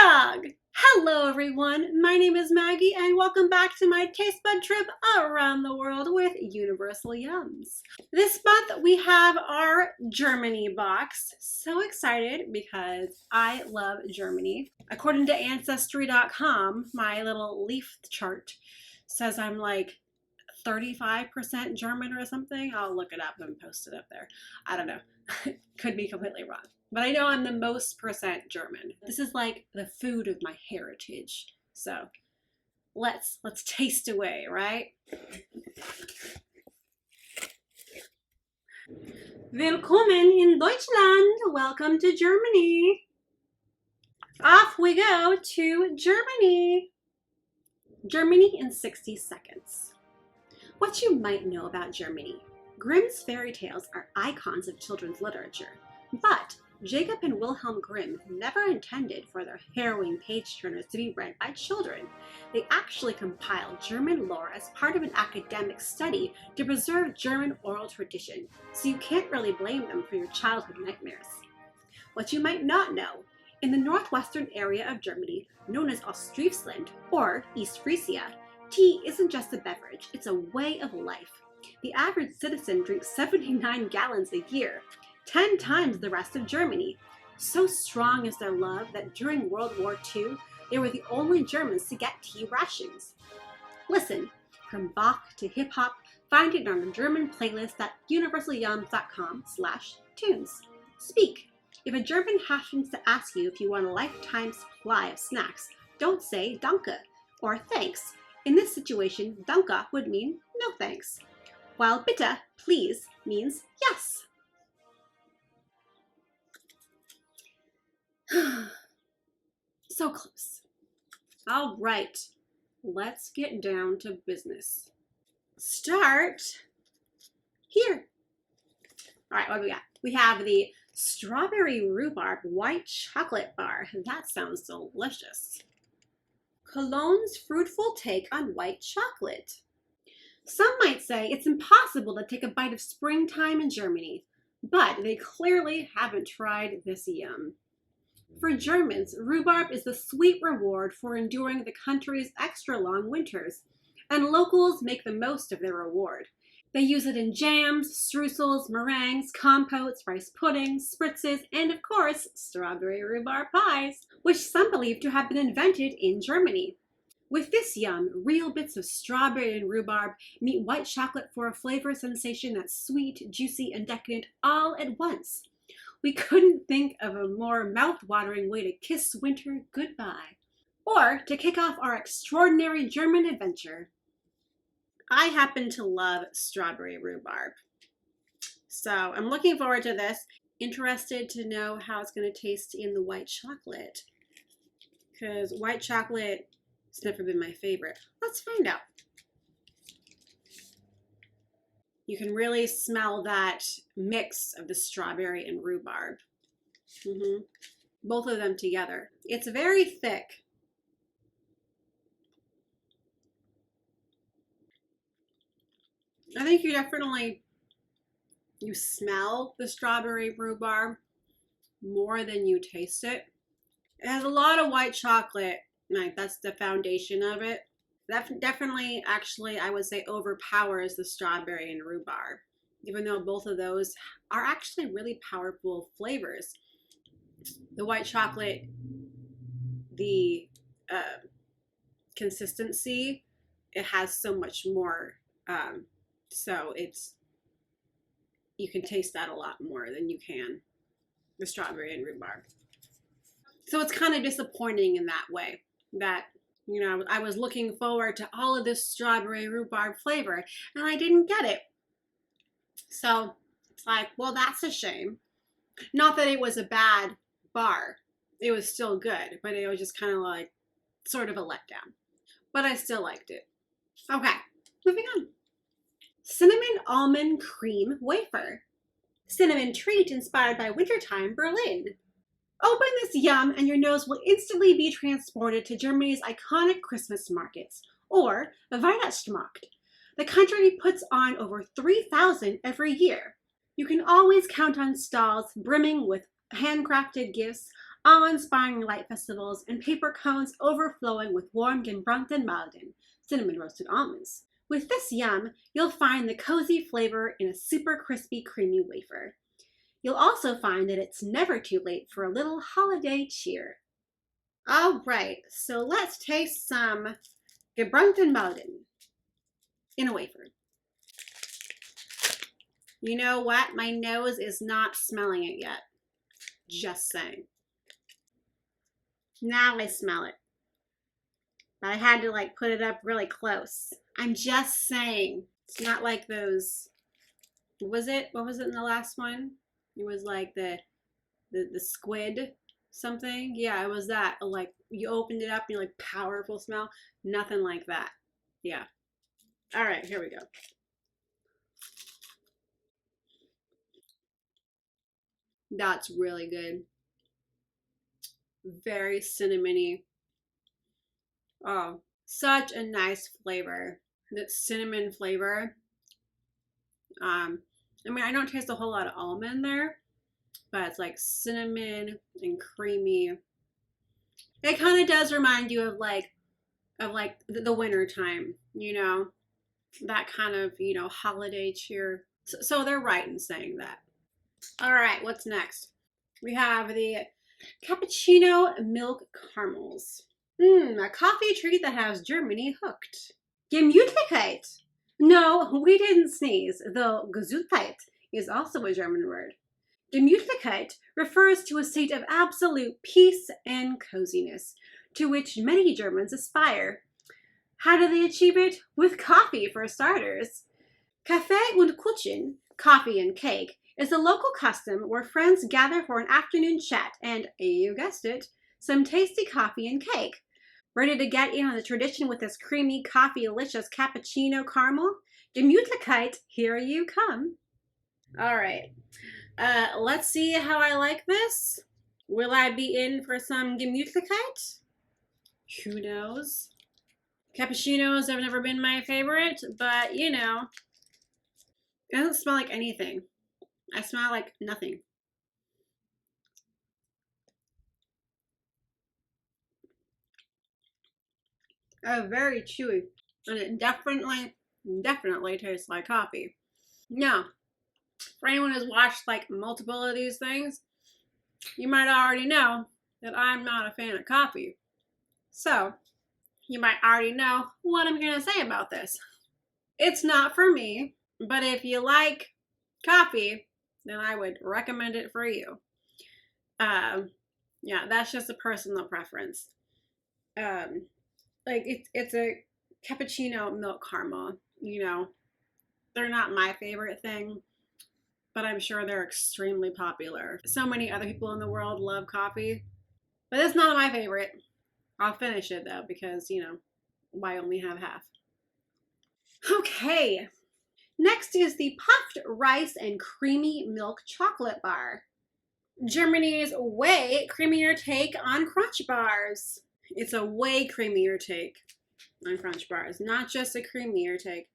dog! Hello everyone, my name is Maggie and welcome back to my taste bud trip around the world with Universal Yums. This month we have our Germany box. So excited because I love Germany. According to Ancestry.com, my little leaf chart says I'm like 35% German or something. I'll look it up and post it up there. I don't know. Could be completely wrong. But I know I'm the most percent German. This is like the food of my heritage. So let's taste away, right? Willkommen in Deutschland. Welcome to Germany. Off we go to Germany. Germany in 60 seconds. What you might know about Germany. Grimm's fairy tales are icons of children's literature, but Jacob and Wilhelm Grimm never intended for their harrowing page-turners to be read by children. They actually compiled German lore as part of an academic study to preserve German oral tradition, so you can't really blame them for your childhood nightmares. What you might not know, in the northwestern area of Germany, known as Ostfriesland or East Frisia, tea isn't just a beverage, it's a way of life. The average citizen drinks 79 gallons a year, 10 times the rest of Germany. So strong is their love that during World War II, they were the only Germans to get tea rations. Listen, from Bach to hip-hop, find it on the German playlist at universalyums.com/tunes. Speak. If a German happens to ask you if you want a lifetime supply of snacks, don't say Danke or thanks. In this situation, Danke would mean no thanks, while Bitte, please, means yes. So close. All right, let's get down to business. Start here. All right, what do we got? We have the strawberry rhubarb white chocolate bar. That sounds delicious. Cologne's fruitful take on white chocolate. Some might say it's impossible to take a bite of springtime in Germany, but they clearly haven't tried this yum. For Germans, rhubarb is the sweet reward for enduring the country's extra long winters, and locals make the most of their reward. They use it in jams, streusels, meringues, compotes, rice puddings, spritzes, and of course, strawberry rhubarb pies, which some believe to have been invented in Germany. With this yum, real bits of strawberry and rhubarb meet white chocolate for a flavor sensation that's sweet, juicy, and decadent all at once. We couldn't think of a more mouth-watering way to kiss winter goodbye, or to kick off our extraordinary German adventure. I happen to love strawberry rhubarb, so I'm looking forward to this. Interested to know how it's going to taste in the white chocolate, because white chocolate has never been my favorite. Let's find out. You can really smell that mix of the strawberry and rhubarb. Both of them together. It's very thick. I think you smell the strawberry rhubarb more than you taste it. It has a lot of white chocolate, like that's the foundation of it. That definitely, actually, I would say overpowers the strawberry and rhubarb, even though both of those are actually really powerful flavors. The white chocolate, the consistency, it has so much more, so you can taste that a lot more than you can the strawberry and rhubarb. So it's kind of disappointing in that way, that you know, I was looking forward to all of this strawberry rhubarb flavor, and I didn't get it. So it's like, well, that's a shame. Not that it was a bad bar. It was still good, but it was just kind of like sort of a letdown. But I still liked it. Okay, moving on. Cinnamon almond cream wafer. Cinnamon treat inspired by wintertime Berlin. Open this yum and your nose will instantly be transported to Germany's iconic Christmas markets, or Weihnachtsmarkt. The country puts on over 3,000 every year. You can always count on stalls brimming with handcrafted gifts, awe-inspiring light festivals, and paper cones overflowing with warm gebrannten Malden, cinnamon roasted almonds. With this yum, you'll find the cozy flavor in a super crispy, creamy wafer. You'll also find that it's never too late for a little holiday cheer. All right, so let's taste some gebrannten Malden in a wafer. You know what? My nose is not smelling it yet. Just saying. Now I smell it. But I had to like put it up really close. I'm just saying. It's not like those. What was it in the last one? It was like the squid something. Yeah, it was that. Like you opened it up and you're like powerful smell. Nothing like that. Yeah. All right, here we go. That's really good. Very cinnamony. Oh, such a nice flavor. That cinnamon flavor. I mean, I don't taste a whole lot of almond there, but it's like cinnamon and creamy. It kind of does remind you of like the winter time, you know, that kind of, you know, holiday cheer. So they're right in saying that. All right, what's next? We have the cappuccino milk caramels. A coffee treat that has Germany hooked. Gemütlichkeit. No, we didn't sneeze, though Gesundheit is also a German word. Gemütlichkeit refers to a state of absolute peace and coziness, to which many Germans aspire. How do they achieve it? With coffee, for starters. Kaffee und Kuchen, coffee and cake, is a local custom where friends gather for an afternoon chat and, you guessed it, some tasty coffee and cake. Ready to get in on the tradition with this creamy, coffee-delicious cappuccino caramel? Gemütlichkeit, here you come. All right. Let's see how I like this. Will I be in for some Gemütlichkeit? Who knows? Cappuccinos have never been my favorite, but you know, it doesn't smell like anything. I smell like nothing. Very chewy, and it definitely tastes like coffee. Now, for anyone who's watched like multiple of these things, you might already know that I'm not a fan of coffee. So, you might already know what I'm going to say about this. It's not for me, but if you like coffee, then I would recommend it for you. Yeah, that's just a personal preference. Like it's a cappuccino milk caramel, you know. They're not my favorite thing, but I'm sure they're extremely popular. So many other people in the world love coffee, but it's not my favorite. I'll finish it though, because, you know, why only have half? Okay, next is the puffed rice and creamy milk chocolate bar. Germany's way creamier take on crunch bars. It's a way creamier take on crunch bars, not just a creamier take.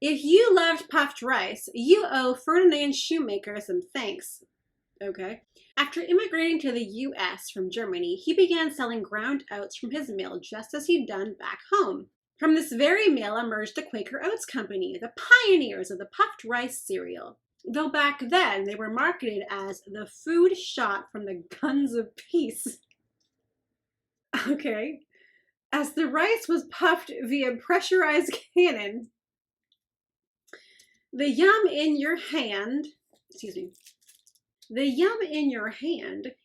If you loved puffed rice, you owe Ferdinand Shoemaker some thanks. Okay. After immigrating to the U.S. from Germany, he began selling ground oats from his mill just as he'd done back home. From this very mill emerged the Quaker Oats Company, the pioneers of the puffed rice cereal. Though back then they were marketed as the food shot from the guns of peace. Okay. As the rice was puffed via pressurized cannon, the yum in your hand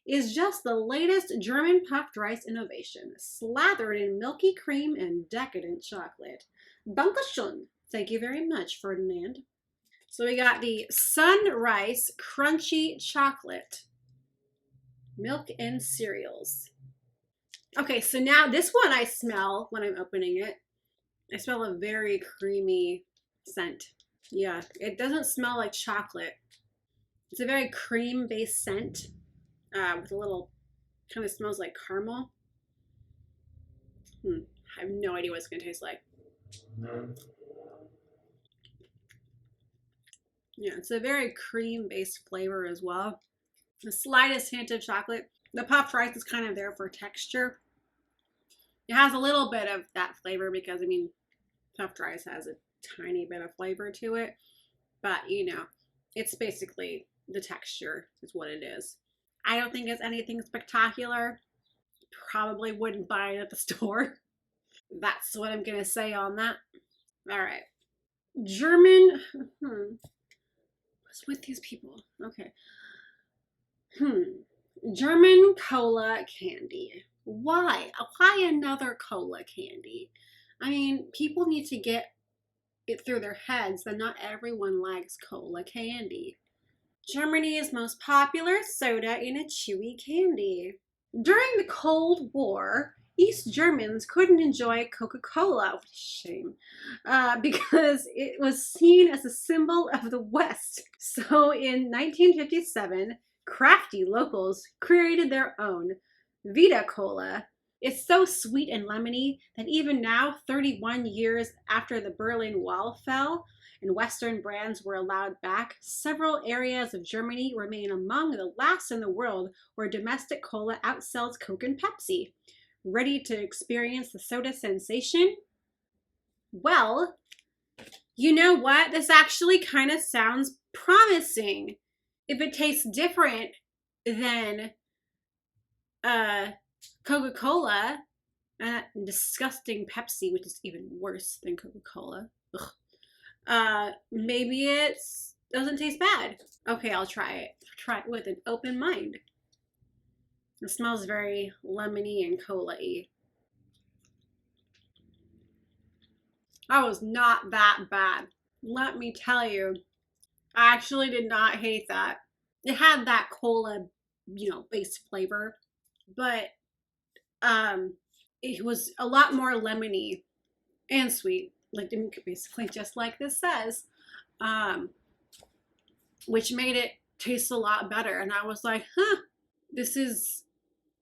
is just the latest German puffed rice innovation, slathered in milky cream and decadent chocolate. Dankeschön. Thank you very much, Ferdinand. So we got the Sun Rice Crunchy Chocolate Milk and Cereals. Okay, so now this one I smell when I'm opening it. I smell a very creamy scent. Yeah, it doesn't smell like chocolate. It's a very cream-based scent with a little, kind of smells like caramel. I have no idea what it's going to taste like. Yeah, it's a very cream-based flavor as well. The slightest hint of chocolate. The puffed rice is kind of there for texture. It has a little bit of that flavor because, I mean, puffed rice has a tiny bit of flavor to it. But, you know, it's basically the texture is what it is. I don't think it's anything spectacular. Probably wouldn't buy it at the store. That's what I'm going to say on that. All right. German. What's with these people? Okay. German cola candy. Why? Why another cola candy? I mean, people need to get it through their heads that not everyone likes cola candy. Germany's most popular soda in a chewy candy. During the Cold War, East Germans couldn't enjoy Coca-Cola, what a shame, because it was seen as a symbol of the West. So in 1957, crafty locals created their own Vita Cola. It's so sweet and lemony that even now, 31 years after the Berlin Wall fell and Western brands were allowed back, several areas of Germany remain among the last in the world where domestic cola outsells Coke and Pepsi. Ready to experience the soda sensation? Well, you know what? This actually kind of sounds promising. If it tastes different than Coca-Cola and that disgusting Pepsi, which is even worse than Coca-Cola. Maybe it doesn't taste bad. Okay, I'll try it. Try it with an open mind. It smells very lemony and cola-y. That was not that bad. Let me tell you, I actually did not hate that. It had that cola, based flavor, but it was a lot more lemony and sweet, like basically just like this says, which made it taste a lot better. And I was like, this is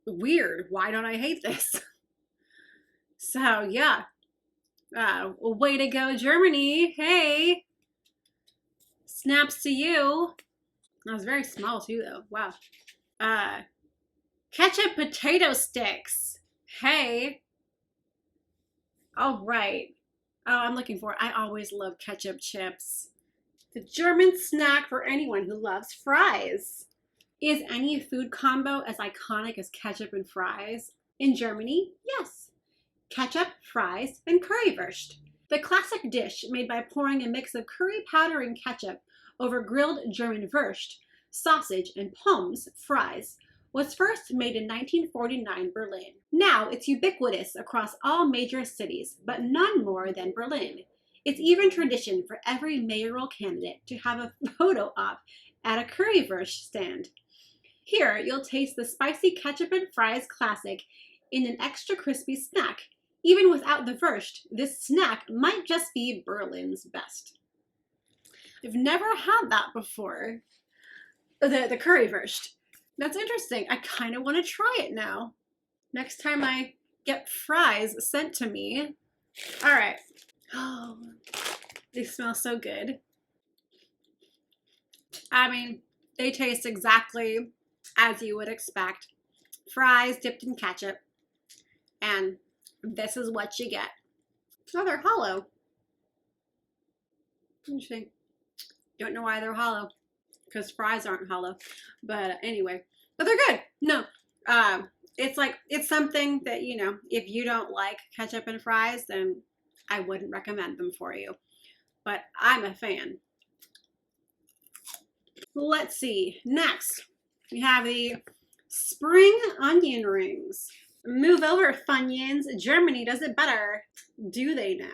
weird. Why don't I hate this? So yeah, way to go, Germany. Hey, snaps to you. That was very small too, though. Wow. Ketchup potato sticks. Hey. All right. Oh, I'm looking for it. I always love ketchup chips. The German snack for anyone who loves fries. Is any food combo as iconic as ketchup and fries? In Germany, yes. Ketchup, fries, and currywurst. The classic dish made by pouring a mix of curry powder and ketchup over grilled German Wurst, sausage, and Pommes, fries, was first made in 1949 Berlin. Now it's ubiquitous across all major cities, but none more than Berlin. It's even tradition for every mayoral candidate to have a photo op at a currywurst stand. Here, you'll taste the spicy ketchup and fries classic in an extra crispy snack. Even without the Wurst, this snack might just be Berlin's best. I've never had that before. The currywurst. That's interesting. I kind of want to try it now. Next time I get fries sent to me. All right. Oh, they smell so good. I mean, they taste exactly as you would expect. Fries dipped in ketchup. And this is what you get. Oh, they're hollow. Interesting. Don't know why they're hollow. Because fries aren't hollow. But anyway. But they're good. No. It's something that, if you don't like ketchup and fries, then I wouldn't recommend them for you. But I'm a fan. Let's see. Next, we have the spring onion rings. Move over, Funyuns. Germany does it better. Do they now?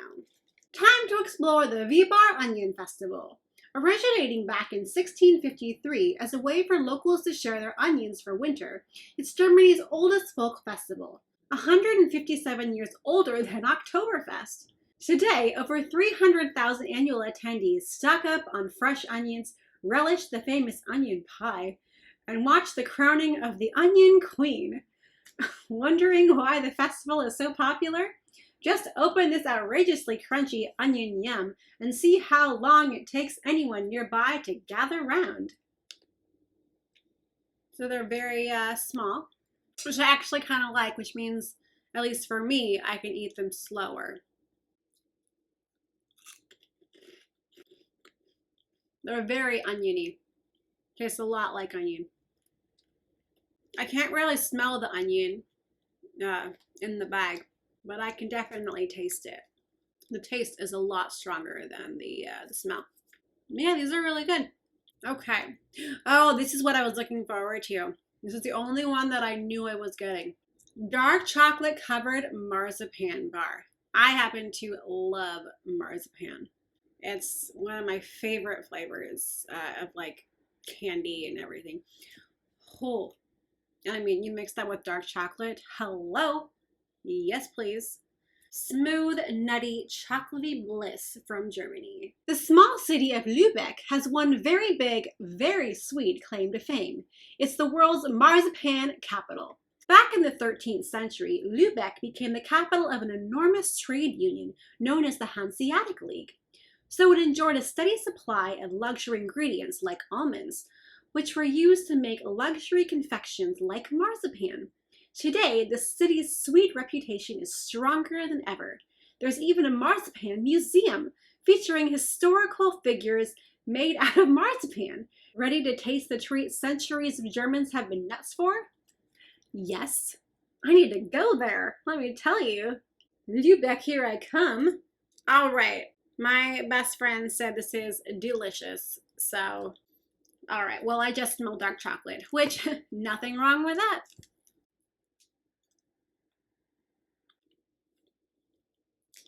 Time to explore the Weber Onion Festival. Originating back in 1653 as a way for locals to share their onions for winter, it's Germany's oldest folk festival, 157 years older than Oktoberfest. Today, over 300,000 annual attendees stock up on fresh onions, relish the famous onion pie, and watch the crowning of the Onion Queen. Wondering why the festival is so popular? Just open this outrageously crunchy onion yum and see how long it takes anyone nearby to gather round. So they're very small. which I actually kind of like, which means, at least for me, I can eat them slower. They're very oniony. Tastes a lot like onion. I can't really smell the onion in the bag, but I can definitely taste it. The taste is a lot stronger than the smell. Yeah, these are really good. Okay. Oh, this is what I was looking forward to. This is the only one that I knew I was getting. Dark chocolate covered marzipan bar. I happen to love marzipan. It's one of my favorite flavors of like candy and everything. Oh, I mean, you mix that with dark chocolate. Hello. Yes, please. Smooth, nutty, chocolatey bliss from Germany. The small city of Lübeck has one very big, very sweet claim to fame. It's the world's marzipan capital. Back in the 13th century, Lübeck became the capital of an enormous trade union known as the Hanseatic League. So it enjoyed a steady supply of luxury ingredients like almonds, which were used to make luxury confections like marzipan. Today, the city's sweet reputation is stronger than ever. There's even a marzipan museum featuring historical figures made out of marzipan. Ready to taste the treat centuries of Germans have been nuts for? Yes. I need to go there, let me tell you. Lübeck, here I come. All right, my best friend said this is delicious, so... All right, well, I just smell dark chocolate, which, nothing wrong with that.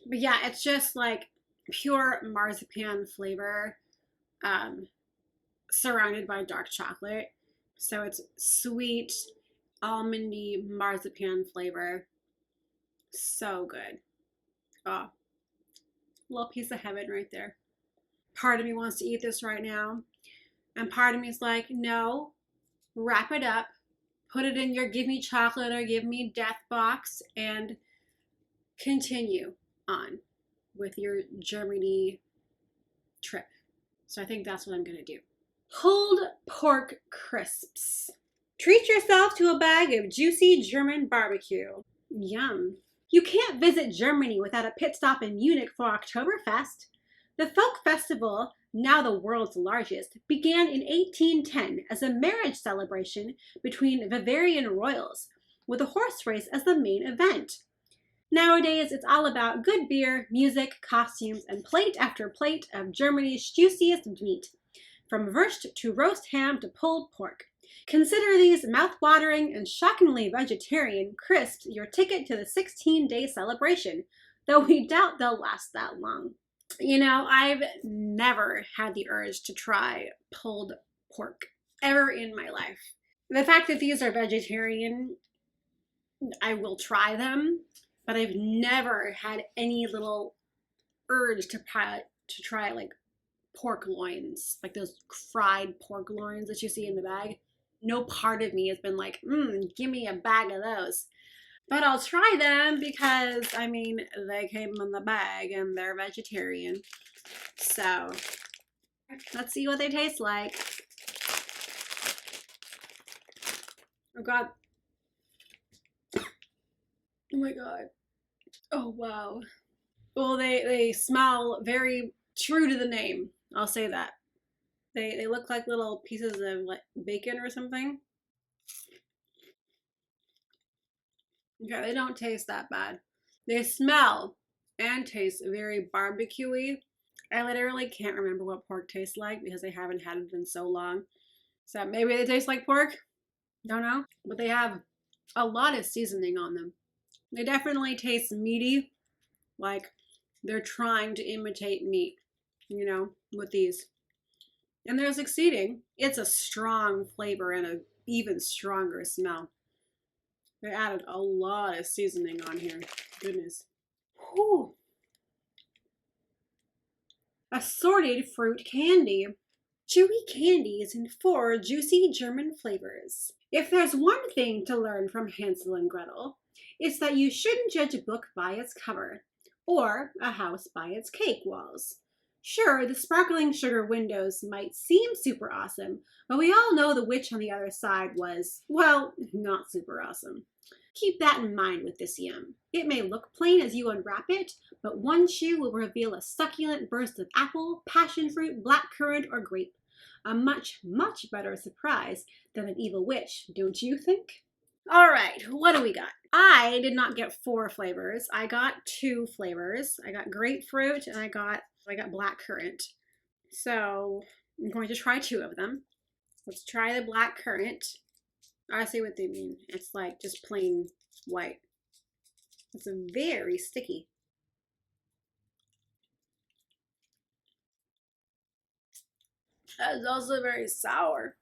But yeah, it's just like pure marzipan flavor surrounded by dark chocolate. So it's sweet, almondy marzipan flavor. So good. Oh, little piece of heaven right there. Part of me wants to eat this right now. And part of me is like, no, wrap it up, put it in your give me chocolate or give me death box, and continue on with your Germany trip. So I think that's what I'm gonna do. Pulled pork crisps. Treat yourself to a bag of juicy German barbecue. Yum. You can't visit Germany without a pit stop in Munich for Oktoberfest. The folk festival, now the world's largest, began in 1810 as a marriage celebration between Bavarian royals, with a horse race as the main event. Nowadays, it's all about good beer, music, costumes, and plate after plate of Germany's juiciest meat, from wurst to roast ham to pulled pork. Consider these mouth-watering and shockingly vegetarian crisps your ticket to the 16-day celebration, though we doubt they'll last that long. You know, I've never had the urge to try pulled pork ever in my life. The fact that these are vegetarian, I will try them, but I've never had any little urge to try like pork loins, like those fried pork loins that you see in the bag. No part of me has been like, give me a bag of those. But I'll try them because, I mean, they came in the bag and they're vegetarian. So, let's see what they taste like. Oh, God. Oh, my God. Oh, wow. Well, they smell very true to the name. I'll say that. They look like little pieces of like bacon or something. Okay, they don't taste that bad. They smell and taste very barbecue-y. I literally can't remember what pork tastes like because I haven't had it in so long. So maybe they taste like pork. Don't know. But they have a lot of seasoning on them. They definitely taste meaty, like they're trying to imitate meat, you know, with these. And they're succeeding. It's a strong flavor and an even stronger smell. They added a lot of seasoning on here. Goodness. Whew. Assorted fruit candy. Chewy candies in 4 juicy German flavors. If there's one thing to learn from Hansel and Gretel, it's that you shouldn't judge a book by its cover, or a house by its cake walls. Sure, the sparkling sugar windows might seem super awesome, but we all know the witch on the other side was, well, not super awesome. Keep that in mind with this yum. It may look plain as you unwrap it, but one chew will reveal a succulent burst of apple, passion fruit, blackcurrant, or grape. A much, much better surprise than an evil witch, don't you think? All right, what do we got? I did not get 4 flavors. I got 2 flavors. I got grapefruit and I got blackcurrant. So I'm going to try 2 of them. Let's try the blackcurrant. I see what they mean. It's like just plain white. It's very sticky. It's also very sour.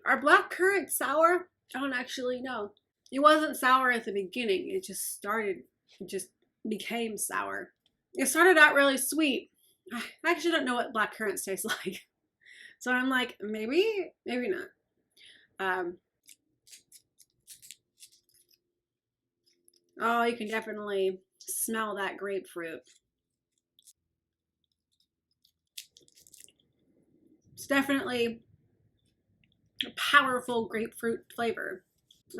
Are blackcurrant sour? I don't actually know. It wasn't sour at the beginning. It just became sour. It started out really sweet. I actually don't know what blackcurrants taste like. So I'm like, maybe not. Oh, you can definitely smell that grapefruit. It's definitely a powerful grapefruit flavor.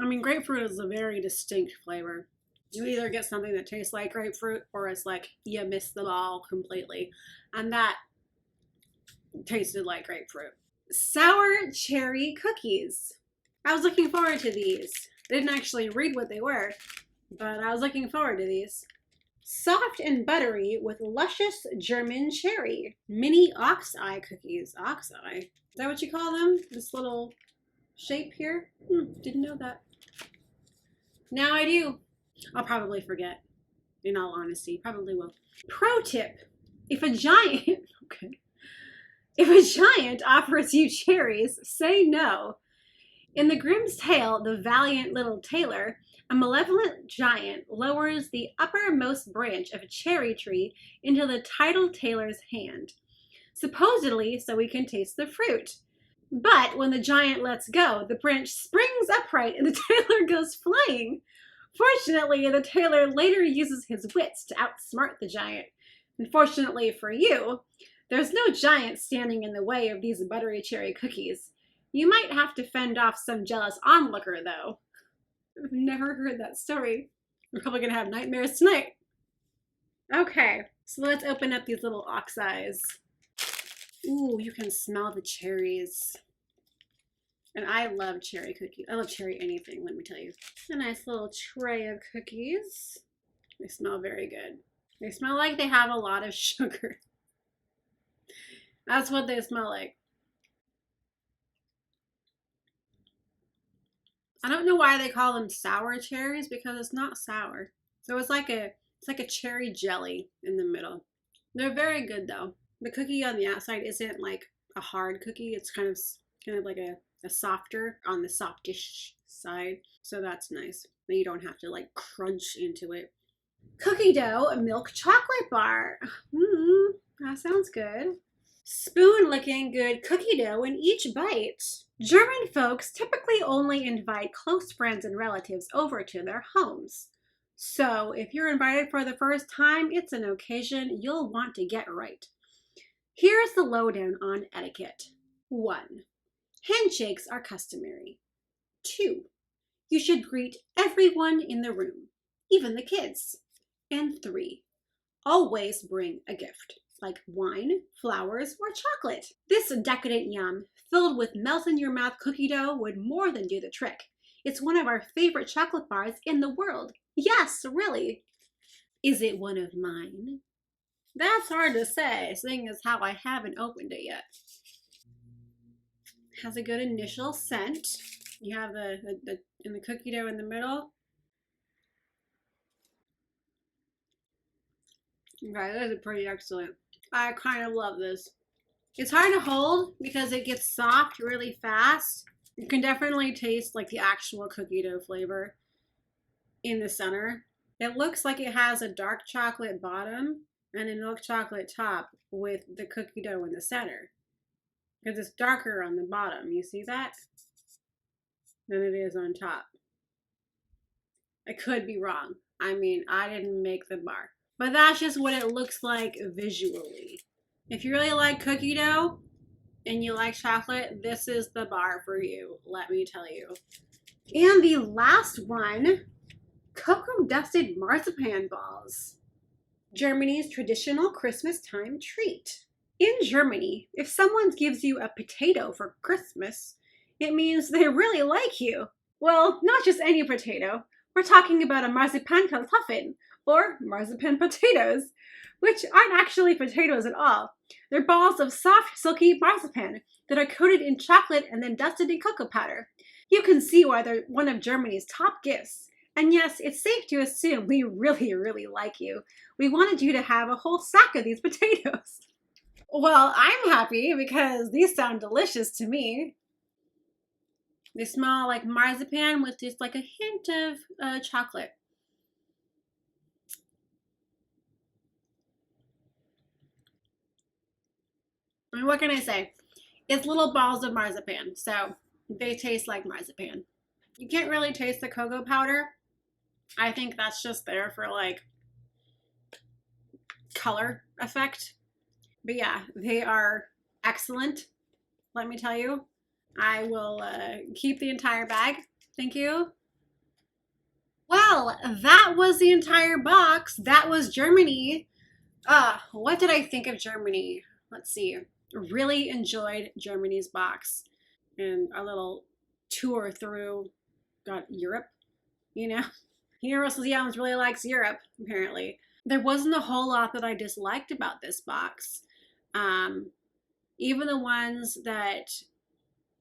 I mean, grapefruit is a very distinct flavor. You either get something that tastes like grapefruit or it's like you missed the ball completely. And that tasted like grapefruit. Sour cherry cookies. I was looking forward to these. I didn't actually read what they were, but I was looking forward to these. Soft and buttery with luscious German cherry. Mini ox eye cookies. Ox eye? Is that what you call them? This little shape here? Didn't know that. Now I do. I'll probably forget. In all honesty, probably will. Pro tip. If a giant offers you cherries, say no. In The Grimm's Tale, The Valiant Little Tailor, a malevolent giant lowers the uppermost branch of a cherry tree into the titled tailor's hand, supposedly so he can taste the fruit. But when the giant lets go, the branch springs upright and the tailor goes flying. Fortunately, the tailor later uses his wits to outsmart the giant. Unfortunately for you, there's no giant standing in the way of these buttery cherry cookies. You might have to fend off some jealous onlooker, though. I've never heard that story. We're probably gonna have nightmares tonight. Okay, so let's open up these little ox eyes. Ooh, you can smell the cherries. And I love cherry cookies. I love cherry anything, let me tell you. A nice little tray of cookies. They smell very good. They smell like they have a lot of sugar. That's what they smell like. I don't know why they call them sour cherries because it's not sour. So it's like a cherry jelly in the middle. They're very good though. The cookie on the outside isn't like a hard cookie. It's kind of like a softer on the softish side. So that's nice. But you don't have to like crunch into it. Cookie dough milk chocolate bar. That sounds good. Spoon licking good cookie dough in each bite. German folks typically only invite close friends and relatives over to their homes. So if you're invited for the first time, it's an occasion you'll want to get right. Here's the lowdown on etiquette. 1. Handshakes are customary. 2. You should greet everyone in the room, even the kids. And 3. Always bring a gift, like wine, flowers, or chocolate. This decadent yum, filled with melt-in-your-mouth cookie dough, would more than do the trick. It's one of our favorite chocolate bars in the world. Yes, really. Is it one of mine? That's hard to say, seeing as how I haven't opened it yet. Has a good initial scent. You have the cookie dough in the middle. Okay, this is pretty excellent. I kind of love this. It's hard to hold because it gets soft really fast. You can definitely taste like the actual cookie dough flavor in the center. It looks like it has a dark chocolate bottom and a milk chocolate top with the cookie dough in the center. Because it's darker on the bottom. You see that? Than it is on top. I could be wrong. I mean, I didn't make the bar. But that's just what it looks like visually. If you really like cookie dough and you like chocolate, this is the bar for you, let me tell you. And the last one, cocoa dusted marzipan balls. Germany's traditional Christmas time treat. In Germany, if someone gives you a potato for Christmas, it means they really like you. Well, not just any potato. We're talking about a Marzipan Kartoffeln, or marzipan potatoes, which aren't actually potatoes at all. They're balls of soft, silky marzipan that are coated in chocolate and then dusted in cocoa powder. You can see why they're one of Germany's top gifts. And yes, it's safe to assume we really, really like you. We wanted you to have a whole sack of these potatoes. Well, I'm happy because these sound delicious to me. They smell like marzipan with just like a hint of chocolate. I mean, what can I say? It's little balls of marzipan, so they taste like marzipan. You can't really taste the cocoa powder. I think that's just there for like color effect. But yeah, they are excellent, let me tell you. I will keep the entire bag. Thank you. Well, that was the entire box. That was Germany. What did I think of Germany? Let's see. Really enjoyed Germany's box and our little tour through Europe, you know? Universal Yums really likes Europe, apparently. There wasn't a whole lot that I disliked about this box. Even the ones that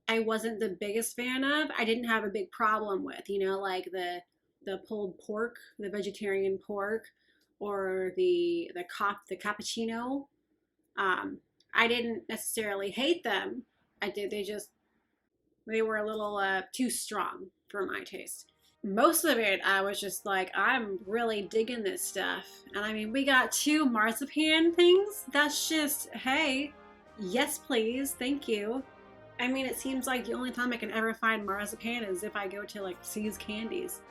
I wasn't the biggest fan of, I didn't have a big problem with, you know, like the pulled pork, the vegetarian pork, or the cappuccino. I didn't necessarily hate them. They were a little too strong for my taste. Most of it, I was just like, I'm really digging this stuff. And I mean, we got 2 marzipan things. That's just, hey, yes, please, thank you. I mean, it seems like the only time I can ever find marzipan is if I go to like C's Candies,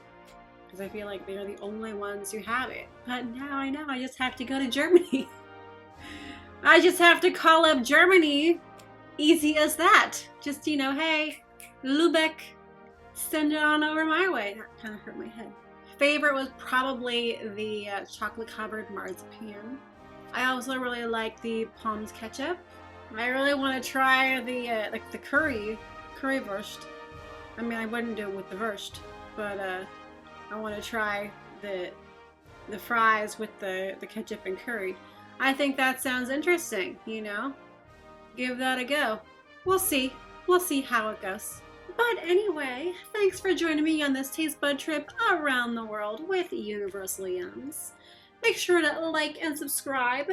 because I feel like they're the only ones who have it. But now I know I just have to go to Germany. I just have to call up Germany. Easy as that. Just, you know, hey, Lübeck, send it on over my way. That kind of hurt my head. Favorite was probably the chocolate covered marzipan. I also really like the Pommes Ketchup. I really want to try the like the currywurst. I mean, I wouldn't do it with the wurst, but I want to try the fries with the ketchup and curry. I think that sounds interesting, you know? Give that a go. We'll see. We'll see how it goes. But anyway, thanks for joining me on this taste bud trip around the world with Universal Yums. Make sure to like and subscribe.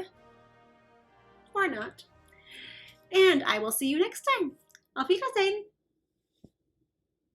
Or not. And I will see you next time. Auf Wiedersehen!